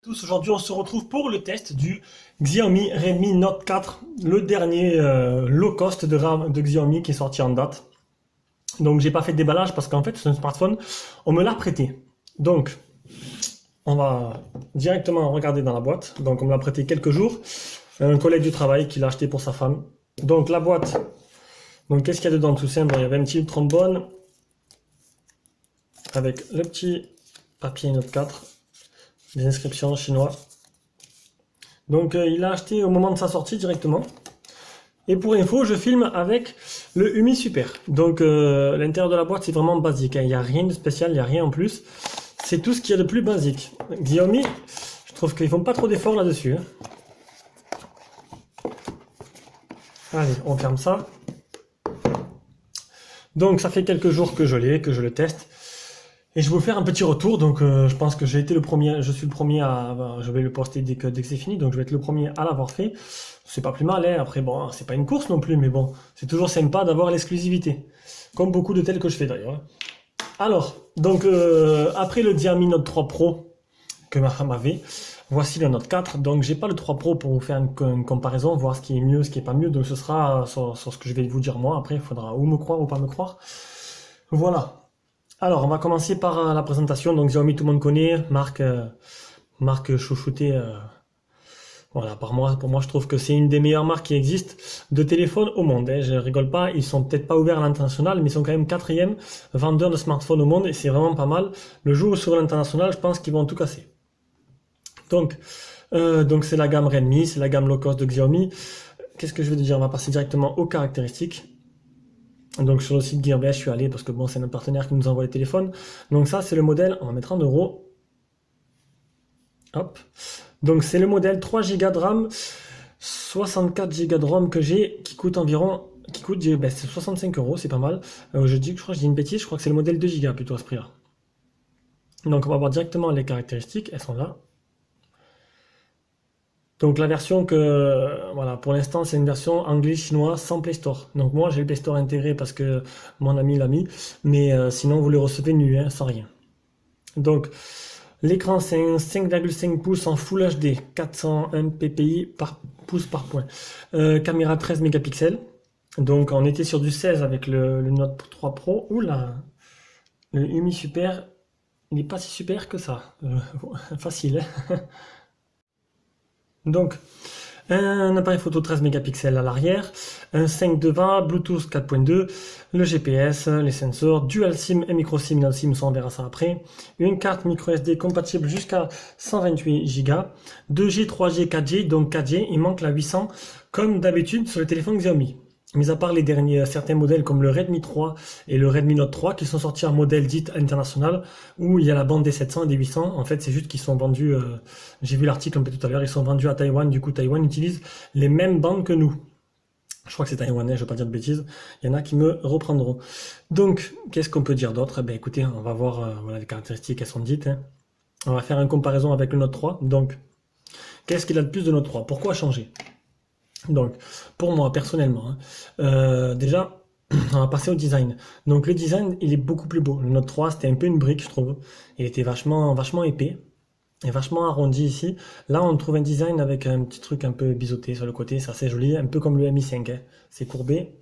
Tous, aujourd'hui on se retrouve pour le test du Xiaomi Redmi Note 4, le dernier low cost de RAM de Xiaomi qui est sorti en date. Donc j'ai pas fait de déballage parce qu'en fait c'est un smartphone, on me l'a prêté. Donc on va directement regarder dans la boîte. Donc on me l'a prêté quelques jours. Un collègue du travail qui l'a acheté pour sa femme. Donc la boîte, donc qu'est-ce qu'il y a dedans? Tout simple, il y avait un petit trombone avec le petit papier Note 4. Des inscriptions chinois. Donc il a acheté au moment de sa sortie directement. Et pour info, je filme avec le Umi Super. Donc l'intérieur de la boîte c'est vraiment basique, hein. Il n'y a rien de spécial, il n'y a rien en plus. C'est tout ce qu'il y a de plus basique. Xiaomi, je trouve qu'ils font pas trop d'efforts là-dessus, hein. Allez, on ferme ça. Donc ça fait quelques jours que je l'ai, que je le teste. Et je vais vous faire un petit retour, donc je pense que j'ai été le premier, je suis le premier je vais le poster dès que c'est fini, donc je vais être le premier à l'avoir fait. C'est pas plus mal, hein. Après bon, c'est pas une course non plus, mais bon, c'est toujours sympa d'avoir l'exclusivité, comme beaucoup de tels que je fais d'ailleurs, hein. Alors, donc après le Xiaomi Note 3 Pro que ma femme avait, voici le Note 4, donc j'ai pas le 3 Pro pour vous faire une comparaison, voir ce qui est mieux, ce qui est pas mieux, donc ce sera sur ce que je vais vous dire moi, après il faudra ou me croire ou pas me croire. Voilà. Alors, on va commencer par la présentation. Donc, Xiaomi, tout le monde connaît, marque chouchoutée. Voilà, pour moi, je trouve que c'est une des meilleures marques qui existent de téléphones au monde, hein. Je rigole pas, ils sont peut-être pas ouverts à l'international, mais ils sont quand même quatrième vendeur de smartphones au monde et c'est vraiment pas mal. Le jour où sur l'international, je pense qu'ils vont tout casser. Donc c'est la gamme Redmi, c'est la gamme low cost de Xiaomi. Qu'est-ce que je veux dire? On va passer directement aux caractéristiques. Donc sur le site Gearbest, je suis allé parce que bon, c'est notre partenaire qui nous envoie les téléphones. Donc ça, c'est le modèle, on va mettre en euros. Hop. Donc c'est le modèle 3 Go de RAM, 64 Go de ROM que j'ai, qui coûte ben, c'est 65 euros, c'est pas mal. Je crois que je dis une bêtise, je crois que c'est le modèle 2 Go plutôt à ce prix-là. Donc on va voir directement les caractéristiques, elles sont là. Donc la version voilà, pour l'instant c'est une version anglais-chinois sans Play Store. Donc moi j'ai le Play Store intégré parce que mon ami l'a mis, mais sinon vous le recevez nu, hein, sans rien. Donc l'écran c'est un 5,5 pouces en Full HD, 401 ppi par pouce par point. Caméra 13 mégapixels. Donc on était sur du 16 avec le Note 3 Pro. Oula, le Umi Super, il n'est pas si super que ça. Facile, hein. Donc, un appareil photo 13 mégapixels à l'arrière, un 5 devant, Bluetooth 4.2, le GPS, les sensors, dual SIM et micro SIM, non SIM, ça on verra ça après, une carte micro SD compatible jusqu'à 128 Go, 2G, 3G, 4G, donc 4G, il manque la 800 comme d'habitude sur les téléphones Xiaomi. Mis à part les derniers, certains modèles comme le Redmi 3 et le Redmi Note 3 qui sont sortis en modèle dit international où il y a la bande des 700 et des 800. En fait, c'est juste qu'ils sont vendus, j'ai vu l'article un peu tout à l'heure, ils sont vendus à Taïwan. Du coup, Taïwan utilise les mêmes bandes que nous. Je crois que c'est taïwanais, je ne vais pas dire de bêtises. Il y en a qui me reprendront. Donc, qu'est-ce qu'on peut dire d'autre? Ben écoutez, on va voir voilà, les caractéristiques, elles sont dites, hein. On va faire une comparaison avec le Note 3. Donc, qu'est-ce qu'il a de plus de Note 3? Pourquoi changer? Donc, pour moi, personnellement, hein, déjà, on va passer au design. Donc, le design, il est beaucoup plus beau. Le Note 3, c'était un peu une brique, je trouve. Il était vachement épais et vachement arrondi ici. Là, on trouve un design avec un petit truc un peu biseauté sur le côté. C'est assez joli, un peu comme le Mi 5, hein. C'est courbé.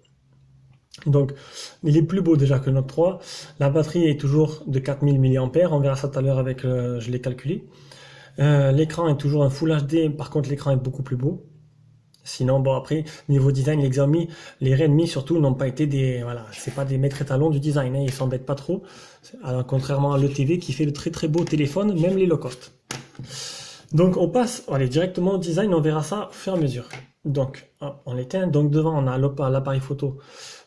Donc, il est plus beau déjà que le Note 3. La batterie est toujours de 4000 mAh. On verra ça tout à l'heure avec, je l'ai calculé. L'écran est toujours un Full HD. Par contre, l'écran est beaucoup plus beau. Sinon, bon, après, niveau design, les Xiaomi, les Redmi surtout, n'ont pas été voilà, c'est pas des maîtres étalons du design, hein, ils s'embêtent pas trop, alors, contrairement à l'ETV qui fait de très très beaux téléphones, même les low cost. Donc, on passe, allez, directement au design, on verra ça au fur et à mesure. Donc, hop, on l'éteint, donc devant, on a l'appareil photo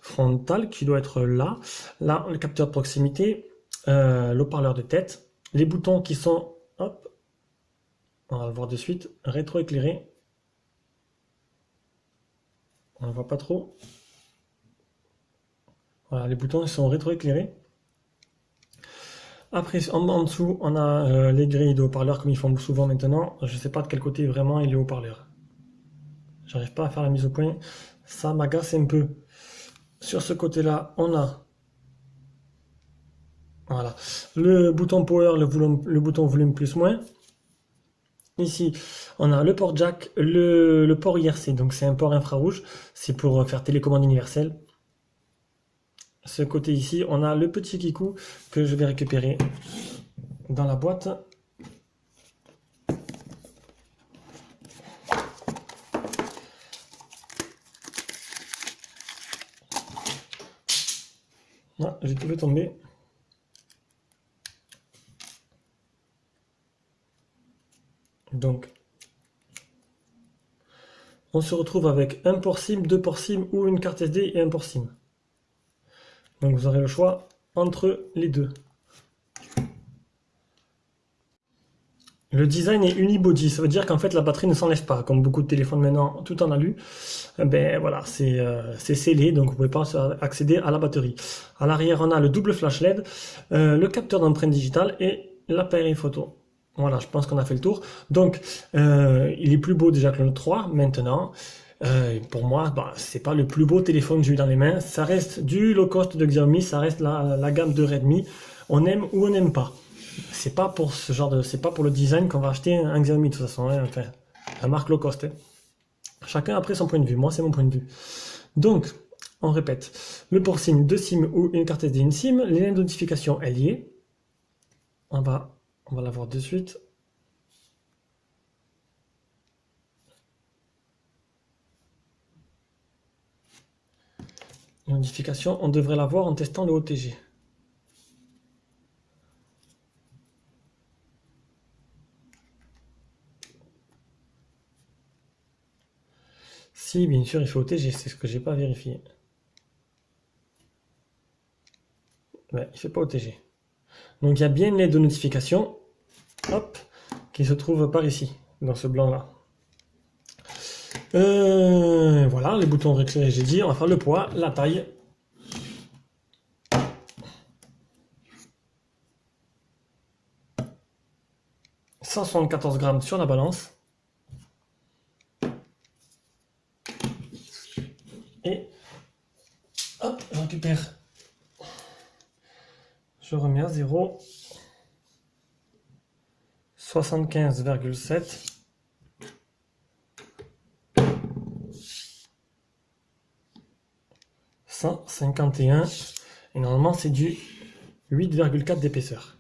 frontal qui doit être là, le capteur de proximité, l'haut-parleur de tête, les boutons qui sont, hop, on va le voir de suite, rétroéclairé. On ne voit pas trop. Voilà, les boutons ils sont rétroéclairés. Après, en dessous, on a les grilles de haut-parleurs comme ils font souvent maintenant. Je ne sais pas de quel côté vraiment il est haut-parleur. J'arrive pas à faire la mise au point. Ça m'agace un peu. Sur ce côté-là, on a voilà, le bouton power, le bouton volume plus moins. Ici, on a le port jack, le port IRC, donc c'est un port infrarouge, c'est pour faire télécommande universelle. Ce côté ici, on a le petit kikou que je vais récupérer dans la boîte. Ah, j'ai tout fait tomber. Donc, on se retrouve avec un port SIM, deux ports SIM ou une carte SD et un port SIM. Donc vous aurez le choix entre les deux. Le design est unibody, ça veut dire qu'en fait la batterie ne s'enlève pas, comme beaucoup de téléphones maintenant tout en alu. Ben voilà, c'est scellé, donc vous pouvez pas accéder à la batterie. À l'arrière, on a le double flash LED, le capteur d'empreinte digitale et l'appareil photo. Voilà, je pense qu'on a fait le tour. Donc, il est plus beau déjà que le Note 3 maintenant. Pour moi, bah, c'est pas le plus beau téléphone que j'ai eu dans les mains. Ça reste du low cost de Xiaomi, ça reste la gamme de Redmi. On aime ou on n'aime pas. C'est pas pour ce genre de, c'est pas pour le design qu'on va acheter un Xiaomi de toute façon. Hein, enfin, la marque low cost. Hein. Chacun après son point de vue. Moi, c'est mon point de vue. Donc, on répète. Le port SIM, deux SIM ou une carte SD, une SIM. Les liens de notification, elle y est. On va la voir de suite. Notification, on devrait la voir en testant le OTG. Si, bien sûr, il fait OTG, c'est ce que j'ai pas vérifié. Ouais, il fait pas OTG. Donc il y a bien une lettre de notification, hop, qui se trouve par ici, dans ce blanc-là. Voilà, les boutons réclés, j'ai dit, on va faire le poids, la taille. « 174 grammes sur la balance. Et hop, je récupère. Je remets à 0. 75,7. « 151. Et normalement, c'est du 8,4 d'épaisseur.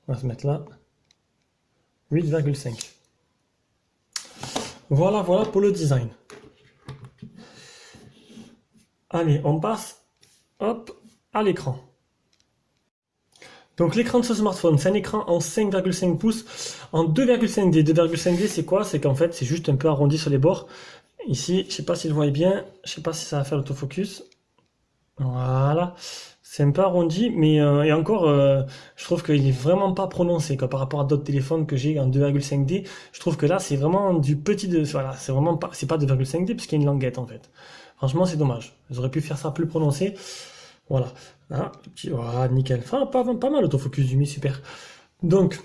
On va se mettre là. 8,5. Voilà pour le design. Allez, on passe, hop, à l'écran. Donc l'écran de ce smartphone, c'est un écran en 5,5 pouces, en 2,5D. 2,5D, c'est quoi? C'est qu'en fait, c'est juste un peu arrondi sur les bords. Ici, je sais pas si vous le voyez bien, je sais pas si ça va faire l'autofocus. Voilà, c'est un peu arrondi, mais et encore, je trouve qu'il est vraiment pas prononcé quoi, par rapport à d'autres téléphones que j'ai en 2,5D. Je trouve que là, c'est vraiment du petit de, voilà, c'est vraiment pas, c'est pas 2,5D parce qu'il y a une languette en fait. Franchement, c'est dommage. Ils auraient pu faire ça plus prononcé. Voilà, ah, petit, voilà, nickel. Enfin, pas mal l'autofocus du Mi, super. Donc,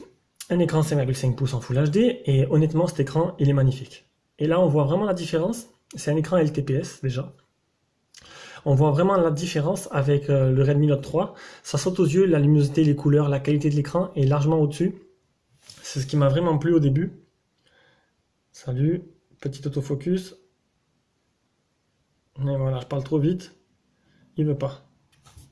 un écran 5,5 pouces en Full HD et honnêtement, cet écran, il est magnifique. Et là, on voit vraiment la différence. C'est un écran LTPS déjà. On voit vraiment la différence avec le Redmi Note 3. Ça saute aux yeux, la luminosité, les couleurs, la qualité de l'écran est largement au-dessus. C'est ce qui m'a vraiment plu au début. Salut, petit autofocus. Et voilà, je parle trop vite. Il veut pas.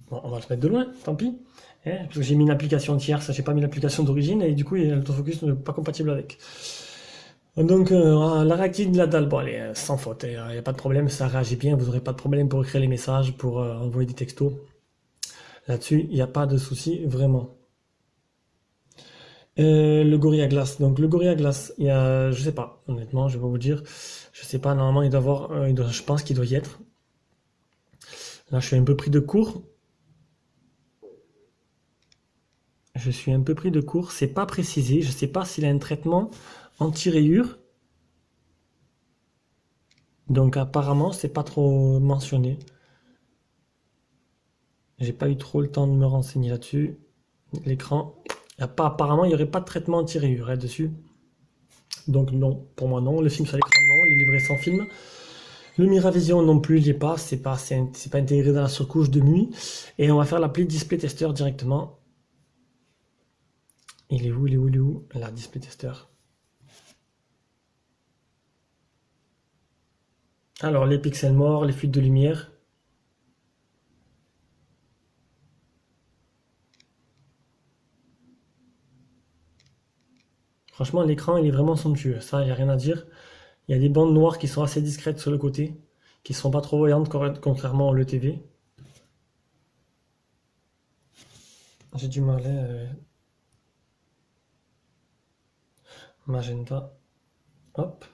Bon, on va le mettre de loin, tant pis. Parce que j'ai mis une application tierce, j'ai pas mis l'application d'origine et du coup l'autofocus n'est pas compatible avec. Donc la réactivité de la dalle, bon elle est sans faute, il n'y a pas de problème, ça réagit bien, vous n'aurez pas de problème pour écrire les messages, pour envoyer des textos. Là-dessus, il n'y a pas de souci, vraiment. Le Gorilla Glass, donc le Gorilla Glass, il y a, je sais pas, honnêtement, je vais pas vous dire, je sais pas, normalement il doit avoir, je pense qu'il doit y être. Là je suis un peu pris de court. C'est pas précisé, je sais pas s'il a un traitement anti-rayures. Donc apparemment c'est pas trop mentionné. J'ai pas eu trop le temps de me renseigner là-dessus. L'écran, apparemment il n'y aurait pas de traitement anti-rayures dessus. Donc non, pour moi non. Le film sur l'écran non, il est livré sans film. Le Miravision non plus, il n'y est pas, c'est pas intégré dans la surcouche de nuit. Et on va faire l'appli Display Tester directement. Il est où, il est où, il est où? Là, display tester. Alors, les pixels morts, les fuites de lumière. Franchement, l'écran, il est vraiment somptueux. Ça, il n'y a rien à dire. Il y a des bandes noires qui sont assez discrètes sur le côté, qui ne sont pas trop voyantes, contrairement au LTV. J'ai du mal, magenta. Hop.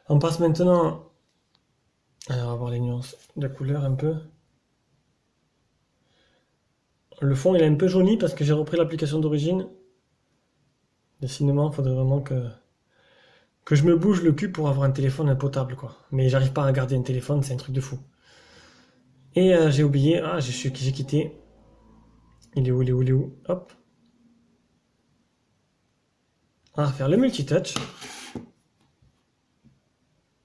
On passe maintenant. Alors, on va voir les nuances de couleur un peu. Le fond, il est un peu jauni parce que j'ai repris l'application d'origine. Décidément, il faudrait vraiment que je me bouge le cul pour avoir un téléphone potable, quoi. Mais j'arrive pas à garder un téléphone, c'est un truc de fou. Et j'ai oublié, j'ai quitté. Il est où, il est où, il est où? Hop. On va faire le multitouch.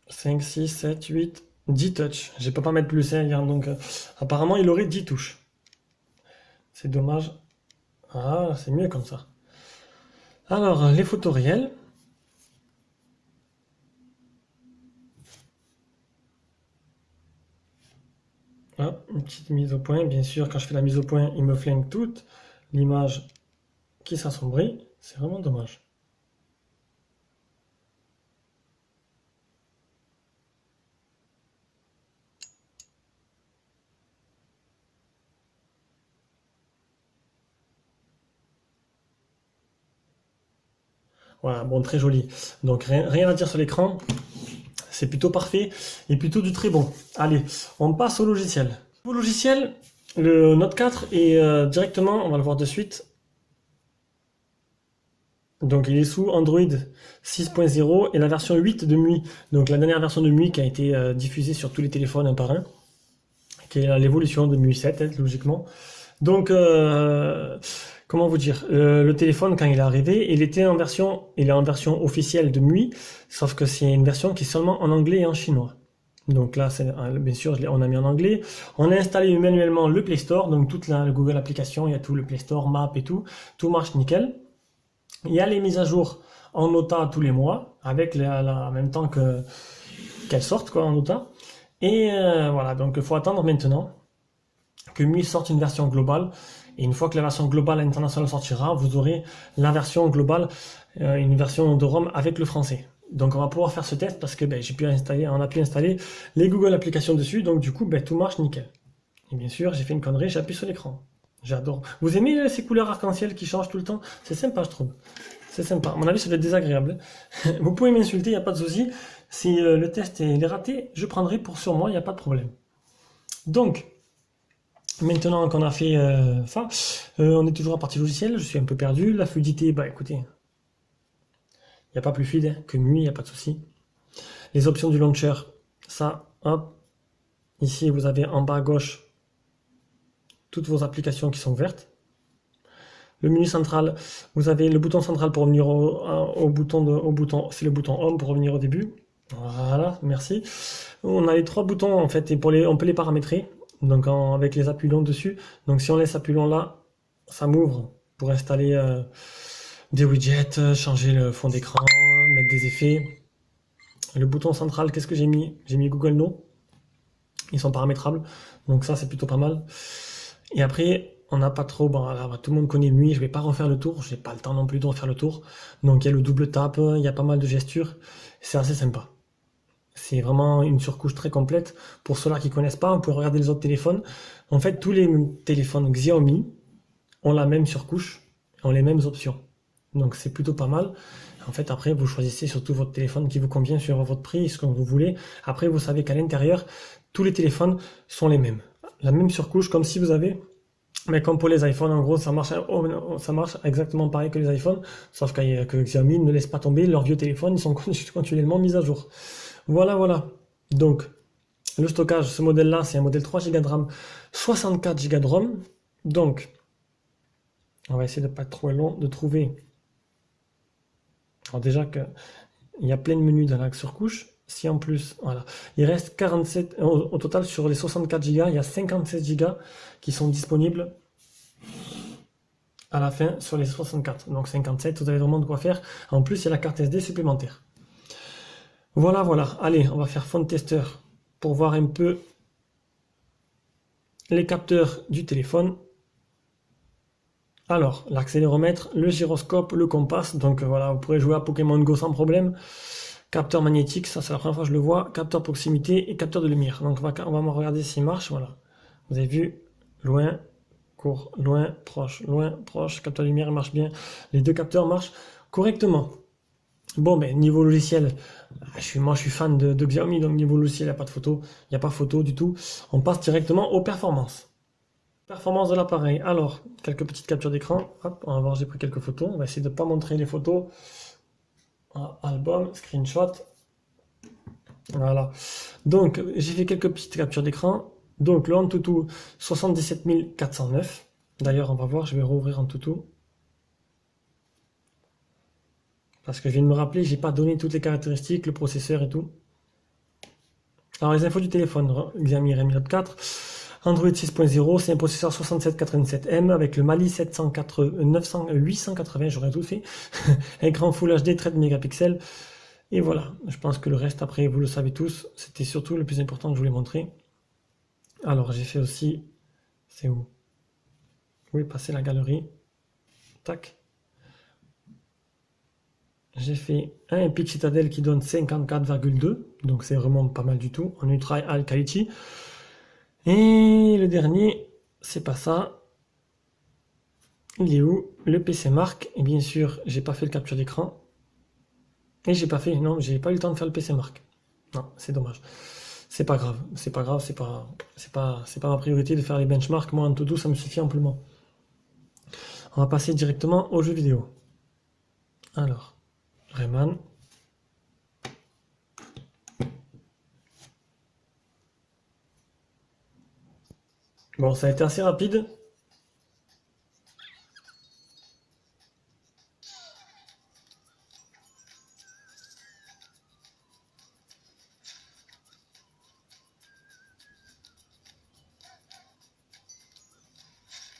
5, 6, 7, 8, 10 touches. Je peux pas mettre plus, hein, donc apparemment il aurait 10 touches. C'est dommage. Ah, c'est mieux comme ça. Alors, les photos réelles. Ah, une petite mise au point. Bien sûr, quand je fais la mise au point, il me flingue toute l'image qui s'assombrit. C'est vraiment dommage. Voilà, bon, très joli. Donc, rien à dire sur l'écran. C'est plutôt parfait et plutôt du très bon. Allez, on passe au logiciel. Au logiciel, le Note 4 est directement, on va le voir de suite. Donc il est sous Android 6.0 et la version 8 de MUI. Donc la dernière version de MUI qui a été diffusée sur tous les téléphones un par un. Qui est l'évolution de MUI 7, hein, logiquement. Donc, comment vous dire, le téléphone, quand il est arrivé, il est en version officielle de MUI, sauf que c'est une version qui est seulement en anglais et en chinois. Donc là, bien sûr, on a mis en anglais. On a installé manuellement le Play Store, donc toute la Google Application, il y a tout le Play Store, Map et tout marche nickel. Il y a les mises à jour en OTA tous les mois, avec en même temps qu'elles sortent quoi, en OTA. Et voilà, donc il faut attendre maintenant que MUI sorte une version globale. Et une fois que la version globale internationale sortira, vous aurez la version globale, une version de ROM avec le français. Donc on va pouvoir faire ce test parce que on a pu installer les Google applications dessus, donc du coup tout marche nickel. Et bien sûr, j'ai fait une connerie, j'ai appuyé sur l'écran. J'adore. Vous aimez ces couleurs arc-en-ciel qui changent tout le temps? C'est sympa, je trouve. C'est sympa. À mon avis, ça doit être désagréable. Vous pouvez m'insulter, il n'y a pas de souci. Si le test est raté, je prendrai pour sur moi, il n'y a pas de problème. Donc, maintenant qu'on a fait ça, on est toujours à partie logicielle, je suis un peu perdu. La fluidité, bah écoutez, il n'y a pas plus fluide que MUI, il n'y a pas de souci. Les options du launcher, ça, hop. Ici, vous avez en bas à gauche toutes vos applications qui sont ouvertes. Le menu central, vous avez le bouton central pour revenir au bouton, c'est le bouton Home pour revenir au début. Voilà, merci. On a les trois boutons en fait, et on peut les paramétrer. Donc avec les appuis longs dessus. Donc si on laisse appui long là, ça m'ouvre pour installer des widgets, changer le fond d'écran, mettre des effets. Le bouton central, qu'est-ce que j'ai mis? J'ai mis Google No. Ils sont paramétrables. Donc ça c'est plutôt pas mal. Et après, on n'a pas trop, bon, alors, tout le monde connaît MUI, je vais pas refaire le tour, j'ai pas le temps non plus de refaire le tour. Donc il y a le double tap, il y a pas mal de gestures, c'est assez sympa. C'est vraiment une surcouche très complète. Pour ceux-là qui connaissent pas, vous pouvez regarder les autres téléphones. En fait, tous les téléphones Xiaomi ont la même surcouche, ont les mêmes options. Donc c'est plutôt pas mal. En fait, après, vous choisissez surtout votre téléphone qui vous convient sur votre prix, ce que vous voulez. Après, vous savez qu'à l'intérieur, tous les téléphones sont les mêmes. La même surcouche, comme si vous avez, mais comme pour les iPhones, en gros, ça marche exactement pareil que les iPhones, sauf que Xiaomi ne laisse pas tomber leurs vieux téléphones, ils sont continuellement mis à jour. Voilà, voilà. Donc, le stockage, ce modèle-là, c'est un modèle 3 Go de RAM, 64 Go de ROM. Donc, on va essayer de ne pas être trop long, de trouver. Alors déjà il y a plein de menus dans la surcouche. Si en plus, voilà, il reste 47, au total sur les 64 Go, il y a 57 Go qui sont disponibles à la fin sur les 64. Donc 57, vous avez vraiment de quoi faire. En plus, il y a la carte SD supplémentaire. Voilà, voilà. Allez, on va faire fond testeur pour voir un peu les capteurs du téléphone. Alors, l'accéléromètre, le gyroscope, le compas. Donc voilà, vous pourrez jouer à Pokémon Go sans problème. Capteur magnétique, ça c'est la première fois que je le vois. Capteur proximité et capteur de lumière. Donc on va regarder s'il marche. Voilà. Vous avez vu, loin, court, loin, proche. Capteur de lumière, il marche bien. Les deux capteurs marchent correctement. Bon, mais niveau logiciel, moi je suis fan de Xiaomi, donc niveau logiciel, il n'y a pas de photo. Il n'y a pas photo du tout. On passe directement aux performances. Performance de l'appareil. Alors, quelques petites captures d'écran. Hop, on va voir, j'ai pris quelques photos. On va essayer de ne pas montrer les photos. Album, screenshot. Voilà. Donc, j'ai fait quelques petites captures d'écran. Donc, le Antutu 77 409. D'ailleurs, on va voir, je vais rouvrir Antutu. Parce que je viens de me rappeler, j'ai pas donné toutes les caractéristiques, le processeur et tout. Alors, les infos du téléphone, Xiaomi Redmi Note 4. Android 6.0, c'est un processeur 6787M avec le Mali 880, j'aurais tout fait. Écran Full HD, 13 mégapixels. Et voilà, je pense que le reste, après, vous le savez tous. C'était surtout le plus important que je voulais montrer. Alors, j'ai fait aussi... C'est où? Oui, passer la galerie. Tac. J'ai fait un Epic Citadel qui donne 54,2. Donc, c'est vraiment pas mal du tout. En Ultra High Quality. Et le dernier, c'est pas ça. Il est où? Le PC Mark. Et bien sûr, j'ai pas fait le capture d'écran. Et j'ai pas fait, non, j'ai pas eu le temps de faire le PC Mark. Non, c'est dommage. C'est pas grave, c'est pas grave, c'est pas ma priorité de faire les benchmarks. Moi, en tout, ça me suffit amplement. On va passer directement aux jeux vidéo. Alors, Rayman. Bon, ça a été assez rapide.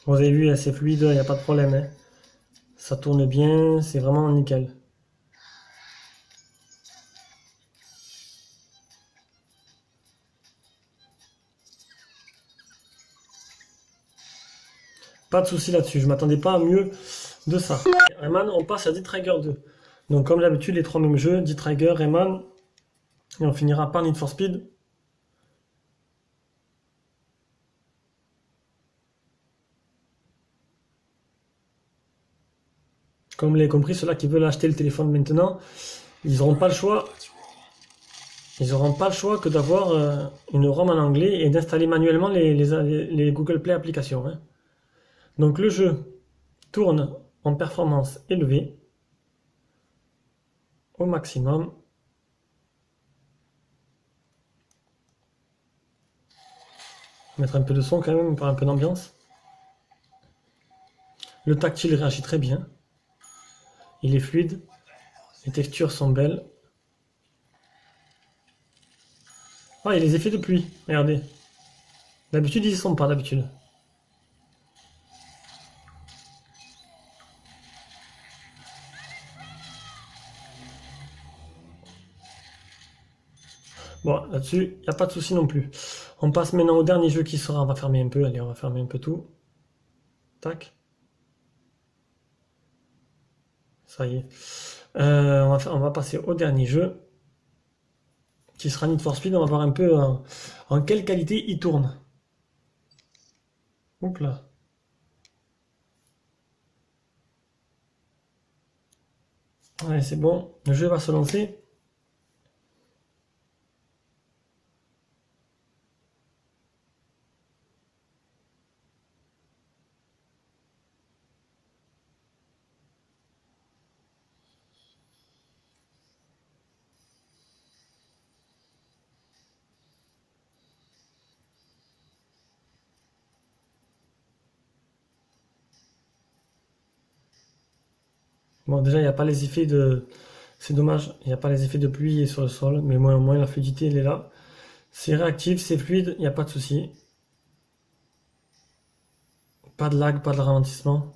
Vous avez vu, c'est fluide, il n'y a pas de problème, hein. Ça tourne bien, c'est vraiment nickel. Pas de souci là-dessus, je m'attendais pas à mieux de ça. Rayman, on passe à D-Trigger 2. Donc comme d'habitude, les trois mêmes jeux, D-Trigger, Rayman, et on finira par Need for Speed. Comme vous l'avez compris, ceux-là qui veulent acheter le téléphone maintenant, ils n'auront pas le choix. Ils n'auront pas le choix que d'avoir une ROM en anglais et d'installer manuellement les Google Play applications, hein. Donc le jeu tourne en performance élevée au maximum. Mettre un peu de son quand même pour un peu d'ambiance. Le tactile réagit très bien. Il est fluide. Les textures sont belles. Ah, il y a les effets de pluie. Regardez. D'habitude, ils y sont pas d'habitude. Bon, là-dessus, il n'y a pas de souci non plus. On passe maintenant au dernier jeu qui sera... On va fermer un peu. Allez, on va fermer un peu tout. Tac. Ça y est. On va passer au dernier jeu. Qui sera Need for Speed. On va voir un peu en quelle qualité il tourne. Oups là. Allez, c'est bon. Le jeu va se lancer. Bon, déjà, il n'y a pas les effets de... C'est dommage, il n'y a pas les effets de pluie sur le sol, mais au moins la fluidité, elle est là. C'est réactif, c'est fluide, il n'y a pas de souci. Pas de lag, pas de ralentissement.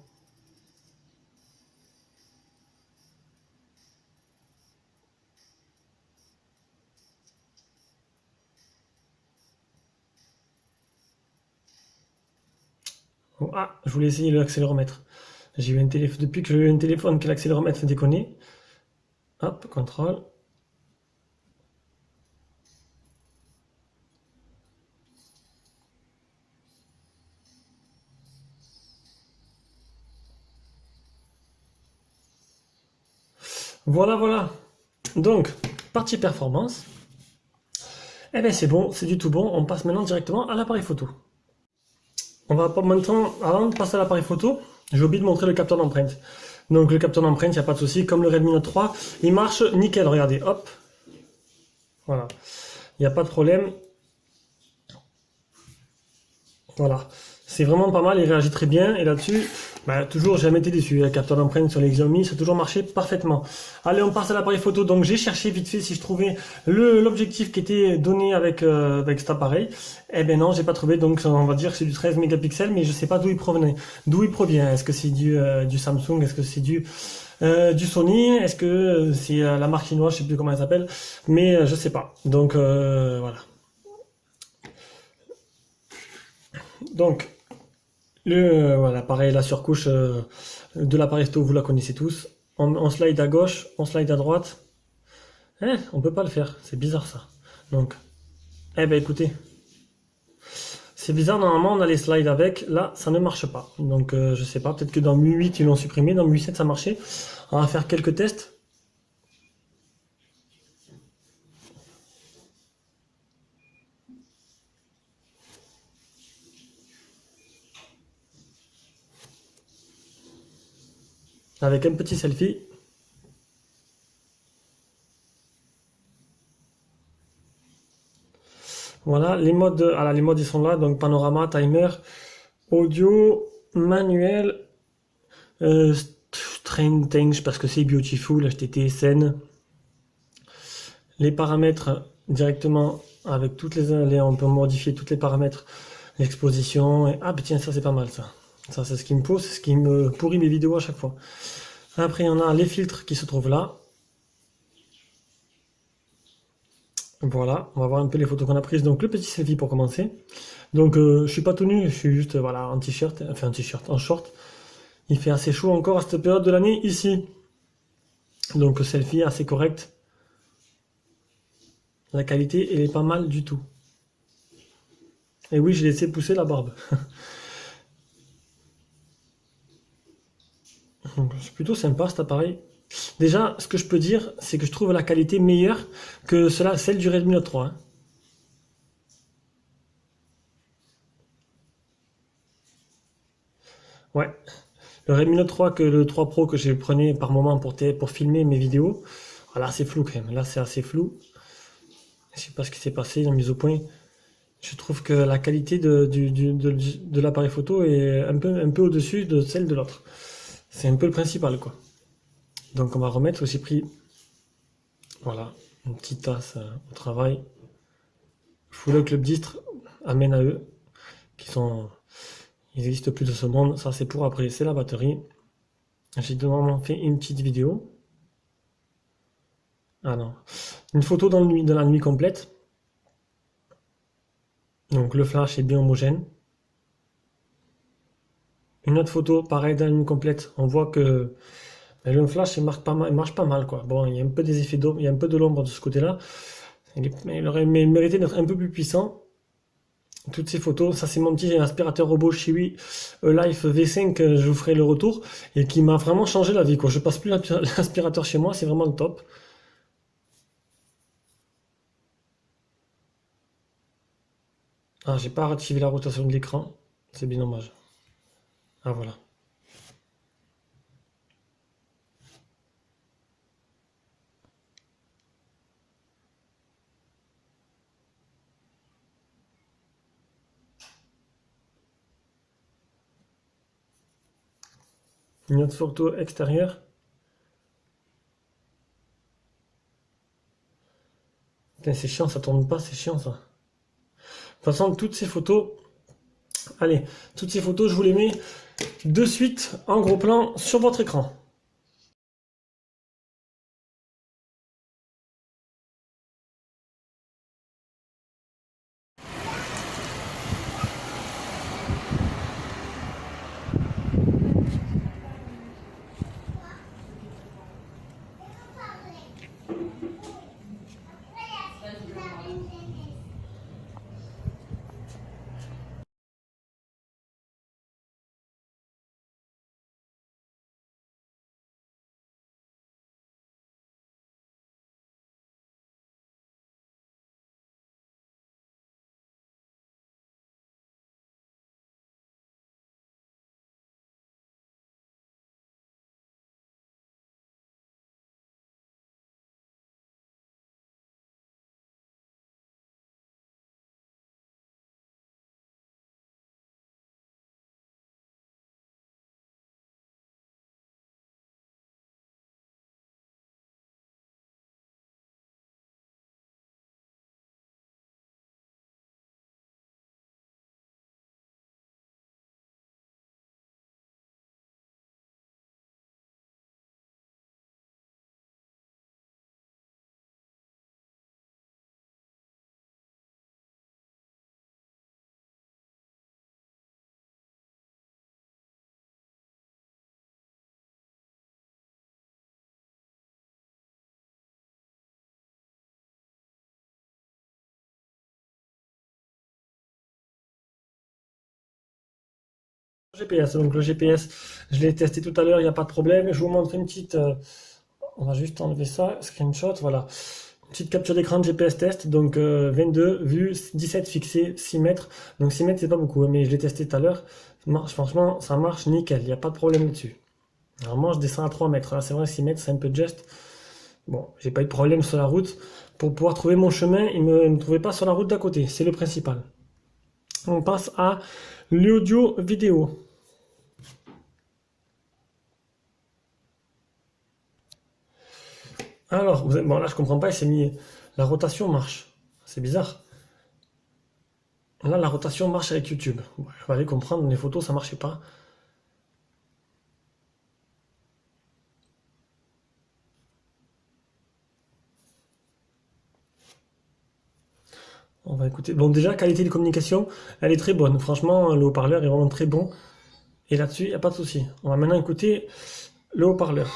Oh, ah, je voulais essayer l'accéléromètre. J'ai eu un téléphone, depuis que j'ai eu un téléphone que l'accéléromètre fait déconner. Hop, contrôle. Voilà, voilà. Donc, partie performance. Eh bien, c'est bon, c'est du tout bon. On passe maintenant directement à l'appareil photo. On va pas maintenant, avant de passer à l'appareil photo, j'ai oublié de montrer le capteur d'empreinte. Donc, le capteur d'empreinte, il n'y a pas de souci. Comme le Redmi Note 3, il marche nickel. Regardez, hop. Voilà. Il n'y a pas de problème. Voilà. C'est vraiment pas mal, il réagit très bien. Et là-dessus, bah, toujours, j'ai jamais été déçu. Le capteur d'empreinte sur les Xiaomi, ça a toujours marché parfaitement. Allez, on passe à l'appareil photo. Donc, j'ai cherché vite fait si je trouvais l'objectif qui était donné avec cet appareil. Eh ben non, j'ai pas trouvé. Donc, on va dire que c'est du 13 mégapixels, mais je sais pas d'où il provenait. D'où il provient. Est-ce que c'est du Samsung? Est-ce que c'est du Sony? Est-ce que c'est la marque chinoise? Je sais plus comment elle s'appelle. Mais je sais pas. Donc, voilà. Donc, voilà, pareil, la surcouche de l'appareil photo, vous la connaissez tous. On slide à gauche, on slide à droite. On peut pas le faire, c'est bizarre ça. Donc, eh ben écoutez, c'est bizarre, normalement on a les slides avec, là ça ne marche pas. Donc je sais pas, peut-être que dans MIUI 8 ils l'ont supprimé, dans MIUI 7 ça marchait. On va faire quelques tests. Avec un petit selfie. Voilà, les modes ils sont là, donc panorama, timer, audio, manuel, strange parce que c'est beautiful, HTT, scène. Les paramètres directement avec on peut modifier tous les paramètres, l'exposition, ah bah tiens ça c'est pas mal ça. Ça c'est ce qui me pose, c'est ce qui me pourrit mes vidéos à chaque fois. Après on a les filtres qui se trouvent là. Voilà, on va voir un peu les photos qu'on a prises. Donc le petit selfie pour commencer. Donc je suis pas tout nu, je suis juste voilà en t-shirt, enfin en t-shirt, en short. Il fait assez chaud encore à cette période de l'année ici. Donc selfie assez correct. La qualité elle est pas mal du tout. Et oui, j'ai laissé pousser la barbe. Donc c'est plutôt sympa cet appareil. Déjà, ce que je peux dire, c'est que je trouve la qualité meilleure que celle du Redmi Note 3, hein. Ouais, le Redmi Note 3 que le 3 Pro que je prenais par moment pour filmer mes vidéos, voilà, c'est flou quand même. Là, c'est assez flou. Je sais pas ce qui s'est passé, ils ont mis au point. Je trouve que la qualité de l'appareil photo est un peu au-dessus de celle de l'autre. C'est un peu le principal, quoi. Donc on va remettre, j'ai pris, voilà, une petite tasse au travail. Full Club Distre amène à eux, qui sont, ils existent plus de ce monde. Ça c'est pour après, c'est la batterie. J'ai normalement fait une petite vidéo. Ah non, une photo dans la nuit complète. Donc le flash est bien homogène. Une autre photo, pareil, dans la nuit complète. On voit que ben, le flash il marche pas mal quoi. Bon, il y a un peu des effets d'ombre, il y a un peu de l'ombre de ce côté-là. Il aurait mérité d'être un peu plus puissant. Toutes ces photos, ça c'est mon petit aspirateur robot Chiwi Life V5, je vous ferai le retour, et qui m'a vraiment changé la vie quoi. Je passe plus l'aspirateur chez moi, c'est vraiment le top. Ah, j'ai pas activé la rotation de l'écran, c'est bien dommage. Ah voilà. Une autre photo extérieure. Putain, c'est chiant, ça tourne pas, c'est chiant ça. De toute façon, toutes ces photos, allez, toutes ces photos, je vous les mets de suite en gros plan sur votre écran. GPS. Donc le GPS, je l'ai testé tout à l'heure, il n'y a pas de problème. Je vous montre une petite... on va juste enlever ça, screenshot, voilà. Une petite capture d'écran de GPS test, donc 22 vues, 17 fixées, 6 mètres. Donc 6 mètres, c'est pas beaucoup, mais je l'ai testé tout à l'heure. Franchement, ça marche nickel, il n'y a pas de problème là-dessus. Normalement, je descends à 3 mètres. Là, c'est vrai, 6 mètres, c'est un peu de geste. Bon, j'ai pas eu de problème sur la route. Pour pouvoir trouver mon chemin, il ne me trouvait pas sur la route d'à côté, c'est le principal. On passe à l'audio vidéo. Alors, bon là je comprends pas, il s'est mis... La rotation marche. C'est bizarre. Là, la rotation marche avec YouTube. Bon, il fallait comprendre, les photos, ça marchait pas. On va écouter. Bon, déjà, qualité de communication, elle est très bonne. Franchement, le haut-parleur est vraiment très bon. Et là-dessus, il n'y a pas de souci. On va maintenant écouter le haut-parleur.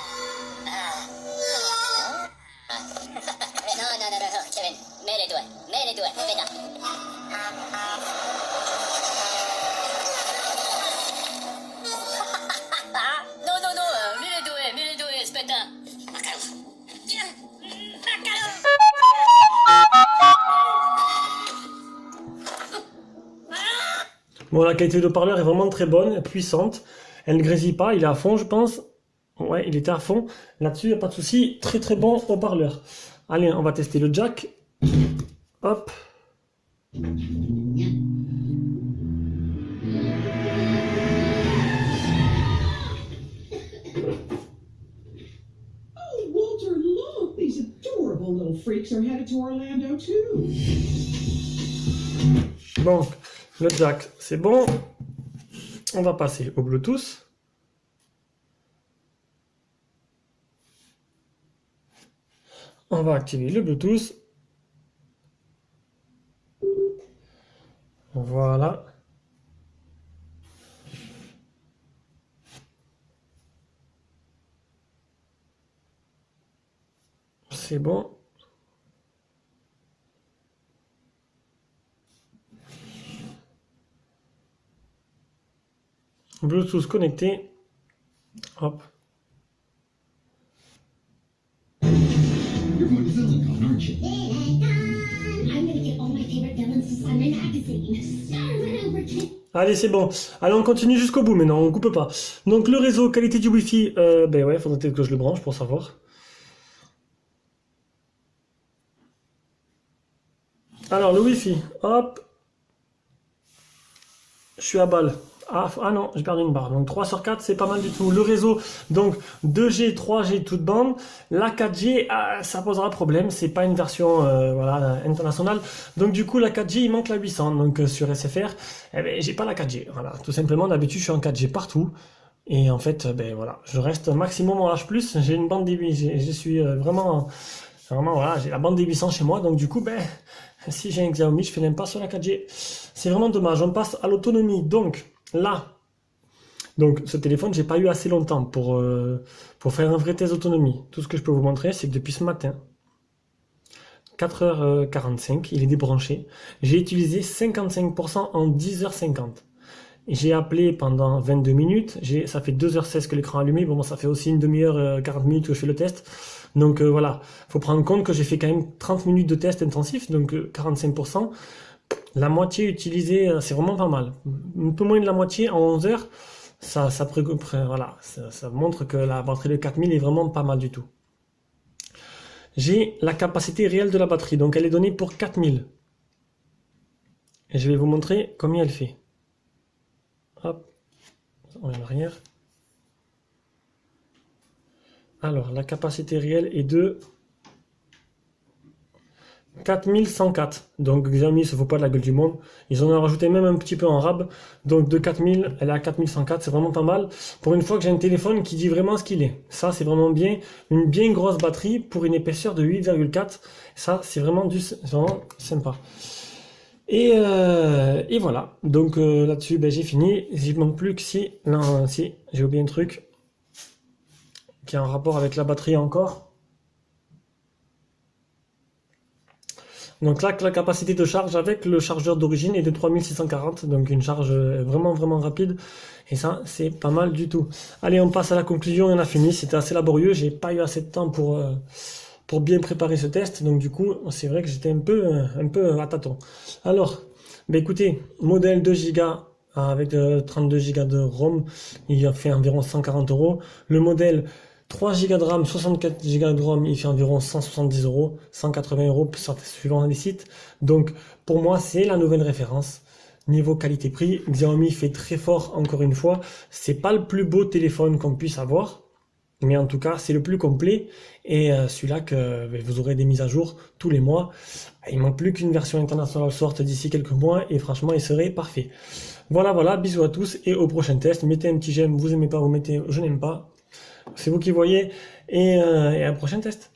Non, Kevin, mets les doigts, fais ça. Non, mets les doigts, spétin. Bon, la qualité de haut-parleur est vraiment très bonne, puissante. Elle ne grésille pas, il est à fond, je pense. Ouais, il était à fond. Là-dessus, il n'y a pas de souci. Très très bon haut-parleur. Allez, on va tester le jack. Hop. Oh, Walter, look! These adorable little freaks are headed to Orlando, too. Donc, le jack, c'est bon. On va passer au Bluetooth. On va activer le Bluetooth. Voilà. C'est bon. Bluetooth connecté. Hop. You're going to Silicon, aren't you? I'm gonna get all my favorite villains to sign my magazine. Start over, kid. Allez, c'est bon. Allez, on continue jusqu'au bout maintenant, on coupe pas. Donc le réseau, qualité du Wi-Fi, ben ouais, faudrait peut-être que je le branche pour savoir. Alors le Wi-Fi, hop. Je suis à balle. Ah non, j'ai perdu une barre. Donc 3 sur 4, c'est pas mal du tout. Le réseau, donc 2G, 3G, toute bande. La 4G, ça posera problème. C'est pas une version voilà, internationale. Donc du coup, la 4G, il manque la 800. Donc sur SFR, eh ben, j'ai pas la 4G. Voilà, tout simplement, d'habitude, je suis en 4G partout. Et en fait, ben voilà, je reste maximum en H+. J'ai une bande des 800. Je suis vraiment, voilà, j'ai la bande des 800 chez moi. Donc du coup, ben, si j'ai un Xiaomi, je fais même pas sur la 4G. C'est vraiment dommage. On passe à l'autonomie. Donc là, ce téléphone, j'ai pas eu assez longtemps pour faire un vrai test d'autonomie. Tout ce que je peux vous montrer, c'est que depuis ce matin, 4h45, il est débranché. J'ai utilisé 55% en 10h50. J'ai appelé pendant 22 minutes. Ça fait 2h16 que l'écran est allumé. Bon, ça fait aussi une demi-heure, 40 minutes que je fais le test. Donc voilà, faut prendre compte que j'ai fait quand même 30 minutes de test intensif, donc 45%. La moitié utilisée, c'est vraiment pas mal. Un peu moins de la moitié en 11 heures, voilà, ça montre que la batterie de 4000 est vraiment pas mal du tout. J'ai la capacité réelle de la batterie, donc elle est donnée pour 4000. Et je vais vous montrer combien elle fait. Hop, on est en arrière. Alors, la capacité réelle est de 4104. Donc Xiaomi se fout pas de la gueule du monde. Ils en ont rajouté même un petit peu en rab. Donc de 4000, elle est à 4104. C'est vraiment pas mal. Pour une fois que j'ai un téléphone qui dit vraiment ce qu'il est. Ça, c'est vraiment bien. Une bien grosse batterie pour une épaisseur de 8,4. Ça, c'est vraiment sympa. Et voilà. Donc là-dessus, ben, j'ai fini. Il manque plus que si. Non, si, j'ai oublié un truc qui a un rapport avec la batterie encore. Donc là, la capacité de charge avec le chargeur d'origine est de 3640, donc une charge vraiment vraiment rapide. Et ça, c'est pas mal du tout. Allez, on passe à la conclusion, on a fini. C'était assez laborieux, j'ai pas eu assez de temps pour bien préparer ce test. Donc du coup, c'est vrai que j'étais un peu à tâtons. Alors, bah écoutez, modèle 2 Go avec 32 Go de ROM, il a fait environ 140 €. Le modèle 3 Go de RAM, 64 Go de ROM, il fait environ 170 €, 180 € suivant les sites. Donc pour moi, c'est la nouvelle référence. Niveau qualité-prix, Xiaomi fait très fort encore une fois. C'est pas le plus beau téléphone qu'on puisse avoir, mais en tout cas, c'est le plus complet. Et celui-là que vous aurez des mises à jour tous les mois. Il manque plus qu'une version internationale sorte d'ici quelques mois et franchement, il serait parfait. Voilà, bisous à tous et au prochain test. Mettez un petit j'aime, vous aimez pas, vous mettez je n'aime pas. C'est vous qui voyez et à un prochain test.